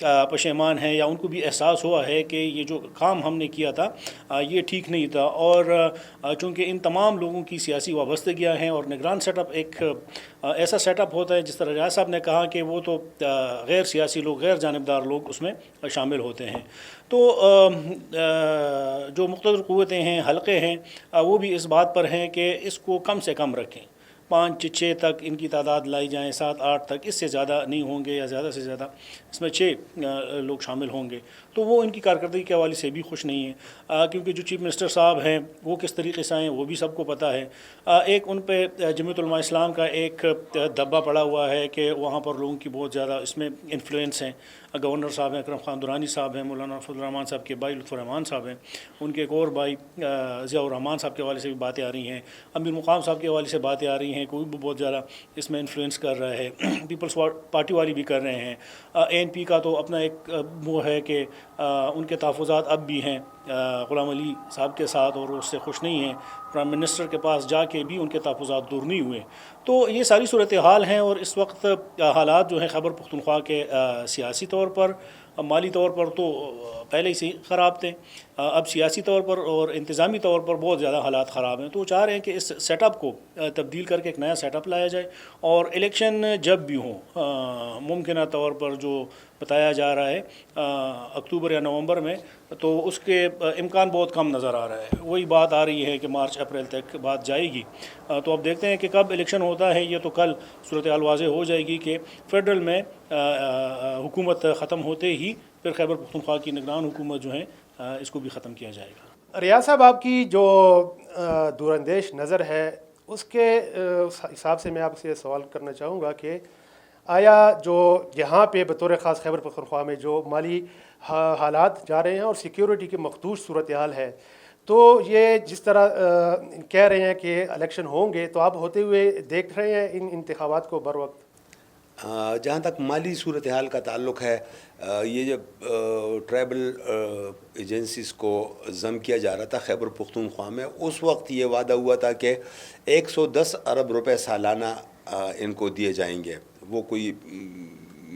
پشیمان ہیں یا ان کو بھی احساس ہوا ہے کہ یہ جو کام ہم نے کیا تھا یہ ٹھیک نہیں تھا، اور چونکہ ان تمام لوگوں کی سیاسی وابستگیاں ہیں، اور نگران سیٹ اپ ایک ایسا سیٹ اپ ہوتا ہے جس طرح ریاض صاحب نے کہا کہ وہ تو غیر سیاسی لوگ، غیر جانبدار لوگ اس میں شامل ہوتے ہیں، تو جو مقتدر قوتیں ہیں، حلقے ہیں، وہ بھی اس بات پر ہیں کہ اس کو کم سے کم رکھیں، 5-6 تک ان کی تعداد لائی جائیں، 7-8 تک، اس سے زیادہ نہیں ہوں گے، یا زیادہ سے زیادہ اس میں 6 لوگ شامل ہوں گے، تو وہ ان کی کارکردگی کے حوالے سے بھی خوش نہیں ہیں، کیونکہ جو چیف منسٹر صاحب ہیں وہ کس طریقے سے آئے وہ بھی سب کو پتہ ہے۔ ایک ان پہ جمعیت علماء اسلام کا ایک دبا پڑا ہوا ہے کہ وہاں پر لوگوں کی بہت زیادہ اس میں انفلوئنس ہیں، گورنر صاحب ہیں، اکرم خان درانی صاحب ہیں، مولانا فضل الرحمان صاحب کے بھائی لطف الرحمان صاحب ہیں، ان کے ایک اور بھائی ضیاء الرحمان صاحب کے حوالے سے بھی باتیں آ رہی ہیں، امیر مقام صاحب کے حوالے سے باتیں آ رہی ہیں، کوئی بھی بہت زیادہ اس میں انفلوئنس کر رہا ہے، پیپلز پارٹی والی بھی کر رہے ہیں، ANP کا تو اپنا ایک وہ ہے کہ ان کے تحفظات اب بھی ہیں غلام علی صاحب کے ساتھ، اور اس سے خوش نہیں ہیں، پرائم منسٹر کے پاس جا کے بھی ان کے تحفظات دور نہیں ہوئے، تو یہ ساری صورتحال ہیں، اور اس وقت حالات جو ہیں خیبر پختونخوا کے سیاسی طور پر، مالی طور پر تو پہلے ہی سے خراب تھے، اب سیاسی طور پر اور انتظامی طور پر بہت زیادہ حالات خراب ہیں، تو وہ چاہ رہے ہیں کہ اس سیٹ اپ کو تبدیل کر کے ایک نیا سیٹ اپ لایا جائے، اور الیکشن جب بھی ہوں ممکنہ طور پر جو بتایا جا رہا ہے اکتوبر یا نومبر میں، تو اس کے امکان بہت کم نظر آ رہا ہے، وہی بات آ رہی ہے کہ مارچ اپریل تک بات جائے گی، تو اب دیکھتے ہیں کہ کب الیکشن ہوتا ہے، یہ تو کل صورتحال واضح ہو جائے گی کہ فیڈرل میں حکومت ختم ہوتے ہی پھر خیبر پختونخوا کی نگران حکومت جو ہیں اس کو بھی ختم کیا جائے گا۔ ریاض صاحب، آپ کی جو دور اندیش نظر ہے اس کے حساب سے میں آپ سے سوال کرنا چاہوں گا کہ آیا جو یہاں پہ بطور خاص خیبر پختونخوا میں جو مالی حالات جا رہے ہیں اور سیکیورٹی کی مخدوش صورتحال ہے، تو یہ جس طرح کہہ رہے ہیں کہ الیکشن ہوں گے، تو آپ ہوتے ہوئے دیکھ رہے ہیں ان انتخابات کو بر وقت؟ جہاں تک مالی صورتحال کا تعلق ہے، یہ جب ٹرائبل ایجنسیز کو ضم کیا جا رہا تھا خیبر پختونخوا میں، اس وقت یہ وعدہ ہوا تھا کہ 110 ارب روپے سالانہ ان کو دیے جائیں گے، وہ کوئی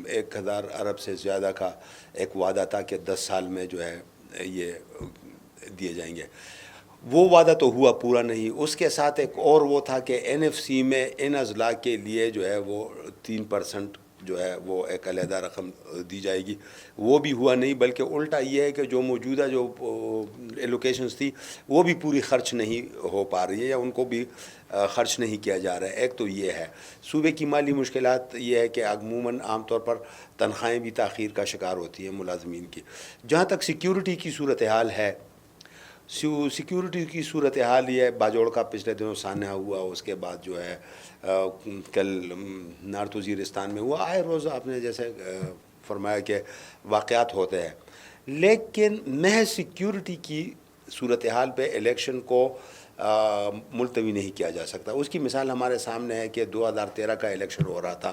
1000 ارب سے زیادہ کا ایک وعدہ تھا کہ 10 سال میں جو ہے یہ دیے جائیں گے، وہ وعدہ تو ہوا پورا نہیں۔ اس کے ساتھ ایک اور وہ تھا کہ NFC میں ان اضلاع کے لیے جو ہے وہ 3% جو ہے وہ ایک علیحدہ رقم دی جائے گی، وہ بھی ہوا نہیں، بلکہ الٹا یہ ہے کہ جو موجودہ جو ایلوکیشنز تھی وہ بھی پوری خرچ نہیں ہو پا رہی ہے، یا ان کو بھی خرچ نہیں کیا جا رہا ہے۔ ایک تو یہ ہے صوبے کی مالی مشکلات، یہ ہے کہ عموماً عام طور پر تنخواہیں بھی تاخیر کا شکار ہوتی ہیں ملازمین کی۔ جہاں تک سیکیورٹی کی صورتحال ہے، سیکیورٹی کی صورتحال یہ ہے، باجوڑ کا پچھلے دنوں سانحہ ہوا، اس کے بعد جو ہے کل نارتھ وزیرستان میں ہوا، آئے روز آپ نے جیسے فرمایا کہ واقعات ہوتے ہیں، لیکن محض سیکیورٹی کی صورتحال پہ الیکشن کو ملتوی نہیں کیا جا سکتا۔ اس کی مثال ہمارے سامنے ہے کہ 2013 کا الیکشن ہو رہا تھا،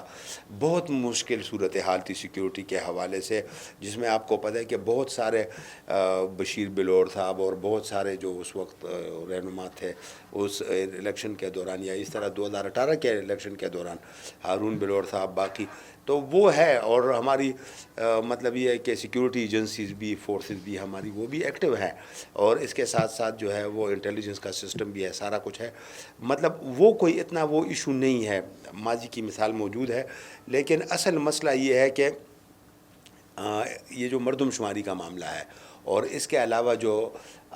بہت مشکل صورتحال تھی سیکیورٹی کے حوالے سے، جس میں آپ کو پتہ ہے کہ بہت سارے بشیر بلور صاحب اور بہت سارے جو اس وقت رہنما تھے اس الیکشن کے دوران، یا اس طرح 2018 کے الیکشن کے دوران ہارون بلور صاحب، باقی تو وہ ہے، اور ہماری مطلب یہ ہے کہ سیکیورٹی ایجنسیز بھی، فورسز بھی ہماری وہ بھی ایکٹیو ہے، اور اس کے ساتھ ساتھ جو ہے وہ انٹیلیجنس کا سسٹم بھی ہے، سارا کچھ ہے، مطلب وہ کوئی اتنا وہ ایشو نہیں ہے، ماضی کی مثال موجود ہے، لیکن اصل مسئلہ یہ ہے کہ یہ جو مردم شماری کا معاملہ ہے، اور اس کے علاوہ جو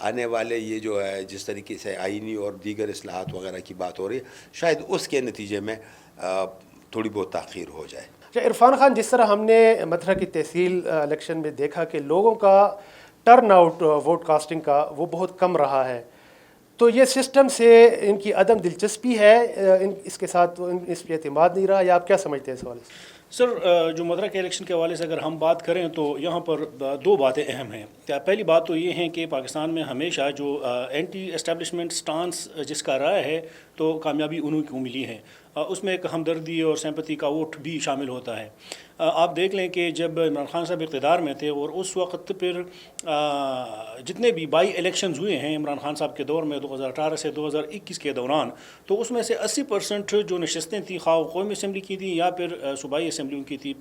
آنے والے یہ جو ہے جس طریقے سے آئینی اور دیگر اصلاحات وغیرہ کی بات ہو رہی ہے، شاید اس کے نتیجے میں تھوڑی بہت تاخیر ہو جائے۔ عرفان خان، جس طرح ہم نے مدھرہ کی تحصیل الیکشن میں دیکھا کہ لوگوں کا ٹرن آؤٹ ووٹ کاسٹنگ کا وہ بہت کم رہا ہے، تو یہ سسٹم سے ان کی عدم دلچسپی ہے، اس کے ساتھ اس پہ اعتماد نہیں رہا، یا آپ کیا سمجھتے ہیں اس حوالے سے؟ سر، جو مدرہ کے الیکشن کے حوالے سے اگر ہم بات کریں تو یہاں پر 2 باتیں اہم ہیں۔ پہلی بات تو یہ ہے کہ پاکستان میں ہمیشہ جو اینٹی اسٹیبلشمنٹ سٹانس جس کا رائے ہے، تو کامیابی انہوں کو ملی ہے، اس میں ایک ہمدردی اور سمپتی کا ووٹ بھی شامل ہوتا ہے۔ آپ دیکھ لیں کہ جب عمران خان صاحب اقتدار میں تھے، اور اس وقت پھر جتنے بھی بائی الیکشنز ہوئے ہیں عمران خان صاحب کے دور میں 2018 سے 2021 کے دوران، تو اس میں سے 80% جو نشستیں تھیں، خواہ قومی اسمبلی کی تھیں یا پھر صوبائی اسمبلی اسمبلی ان کی تھی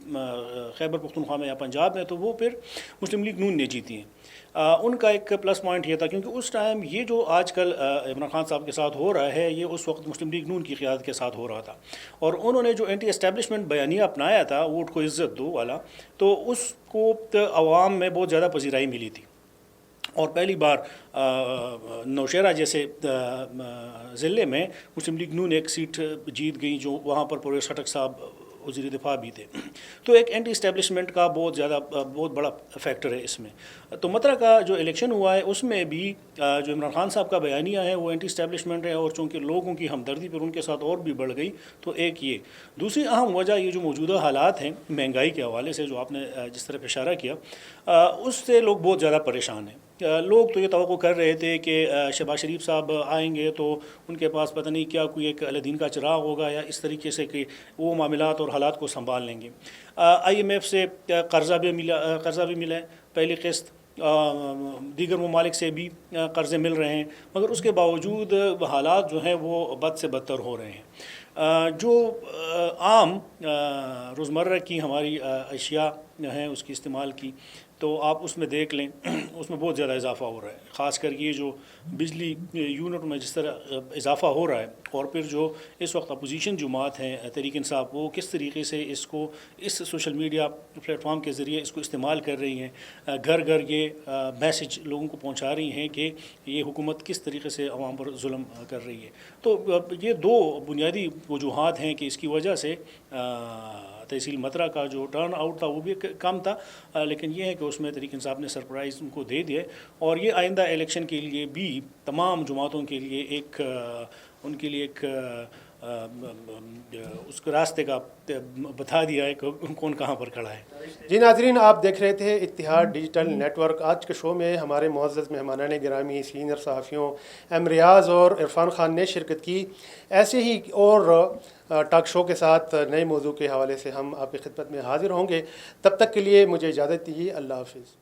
خیبر پختونخوا میں یا پنجاب میں، تو وہ پھر مسلم لیگ نون نے جیتی ہیں۔ ان کا ایک پلس پوائنٹ یہ تھا کیونکہ اس ٹائم یہ جو آج کل عمران خان صاحب کے ساتھ ہو رہا ہے، یہ اس وقت مسلم لیگ نون کی قیادت کے ساتھ ہو رہا تھا، اور انہوں نے جو اینٹی اسٹیبلشمنٹ بیانیہ اپنایا تھا ووٹ کو عزت دو والا، تو اس کو عوام میں بہت زیادہ پذیرائی ملی تھی، اور پہلی بار نوشہرہ جیسے ضلع میں مسلم لیگ نون ایک سیٹ جیت گئی، جو وہاں پر پرویز خٹک صاحب وزیر دفاع بھی تھے۔ تو ایک اینٹی اسٹیبلشمنٹ کا بہت بڑا فیکٹر ہے اس میں۔ تو مطرح کا جو الیکشن ہوا ہے اس میں بھی جو عمران خان صاحب کا بیانیہ ہے وہ اینٹی اسٹیبلشمنٹ ہے، اور چونکہ لوگوں کی ہمدردی پر ان کے ساتھ اور بھی بڑھ گئی، تو ایک یہ دوسری اہم وجہ یہ جو موجودہ حالات ہیں مہنگائی کے حوالے سے، جو آپ نے جس طرح اشارہ کیا، اس سے لوگ بہت زیادہ پریشان ہیں۔ لوگ تو یہ توقع کر رہے تھے کہ شہباز شریف صاحب آئیں گے تو ان کے پاس پتہ نہیں کیا کوئی ایک الدین کا چراغ ہوگا یا اس طریقے سے کہ وہ معاملات اور حالات کو سنبھال لیں گے۔ IMF سے قرضہ بھی ملا ہے، پہلی قسط، دیگر ممالک سے بھی قرضے مل رہے ہیں، مگر اس کے باوجود حالات جو ہیں وہ بد سے بدتر ہو رہے ہیں۔ جو عام روزمرہ کی ہماری اشیاء ہیں اس کی استعمال کی، تو آپ اس میں دیکھ لیں اس میں بہت زیادہ اضافہ ہو رہا ہے، خاص کر یہ جو بجلی یونٹ میں جس طرح اضافہ ہو رہا ہے، اور پھر جو اس وقت اپوزیشن جماعت ہیں تحریک انصاف، وہ کس طریقے سے اس کو اس سوشل میڈیا پلیٹ فارم کے ذریعے اس کو استعمال کر رہی ہیں، گھر گھر یہ میسج لوگوں کو پہنچا رہی ہیں کہ یہ حکومت کس طریقے سے عوام پر ظلم کر رہی ہے۔ تو یہ دو بنیادی وجوہات ہیں کہ اس کی وجہ سے تحصیل مطرح کا جو ٹرن آؤٹ تھا وہ بھی کم تھا، لیکن یہ ہے کہ اس میں تحریک انصاف نے سرپرائز ان کو دے دیا، اور یہ آئندہ الیکشن کے لیے بھی تمام جماعتوں کے لیے ان کے لیے ایک اس کے راستے کا بتا دیا ہے کہ کون کہاں پر کھڑا ہے۔ جی ناظرین، آپ دیکھ رہے تھے اتحاد ڈیجیٹل نیٹ ورک۔ آج کے شو میں ہمارے معزز مہمانان گرامی سینئر صحافیوں ایم ریاض اور عرفان خان نے شرکت کی۔ ایسے ہی اور ٹاک شو کے ساتھ نئے موضوع کے حوالے سے ہم آپ کی خدمت میں حاضر ہوں گے۔ تب تک کے لیے مجھے اجازت دیجیے، اللہ حافظ۔